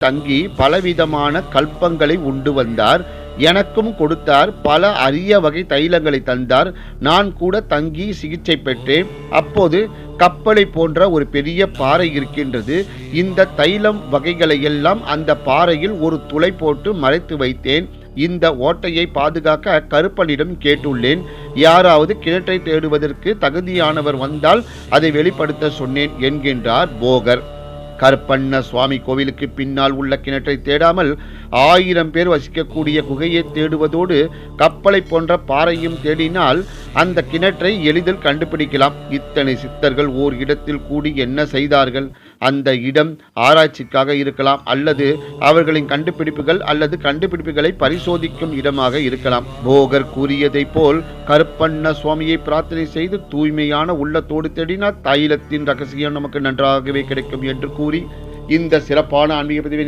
தங்கி பலவிதமான கல்பங்களை உண்டு வந்தார். எனக்கும் கொடுத்தார். பல அரிய வகை தைலங்களை தந்தார். நான் கூட தங்கி சிகிச்சை பெற்றேன். அப்போது கப்பலை போன்ற ஒரு பெரிய பாறை இருக்கின்றது. இந்த தைலம் வகைகளை எல்லாம் அந்த பாறையில் ஒரு துளை போட்டு மறைத்து வைத்தேன். இந்த ஓட்டையை பாதுகாக்க கருப்பனிடம் கேட்டுள்ளேன். யாராவது கிணற்றை தேடுவதற்கு தகுதியானவர் வந்தால் அதை வெளிப்படுத்த சொன்னேன் என்கின்றார் போகர். கருப்பண்ண சுவாமி கோவிலுக்கு பின்னால் உள்ள கிணற்றை தேடாமல் 1000 பேர் வசிக்கக்கூடிய குகையை தேடுவதோடு கப்பலை போன்ற பாறையும் தேடினால் அந்த கிணற்றை எளிதில் கண்டுபிடிக்கலாம். இத்தனை சித்தர்கள் ஓர் இடத்தில் கூடி என்ன செய்தார்கள்? அந்த இடம் ஆராய்ச்சிக்காக இருக்கலாம், அல்லது அவர்களின் கண்டுபிடிப்புகள் அல்லது கண்டுபிடிப்புகளை பரிசோதிக்கும் இடமாக இருக்கலாம். போகர் கூறியதை போல் கருப்பண்ண சுவாமியை பிரார்த்தனை செய்து தூய்மையான உள்ளத்தோடு தேடினால் தைலத்தின் ரகசியம் நமக்கு நன்றாகவே கிடைக்கும் என்று கூறி இந்த சிறப்பான ஆன்மீக பதிவை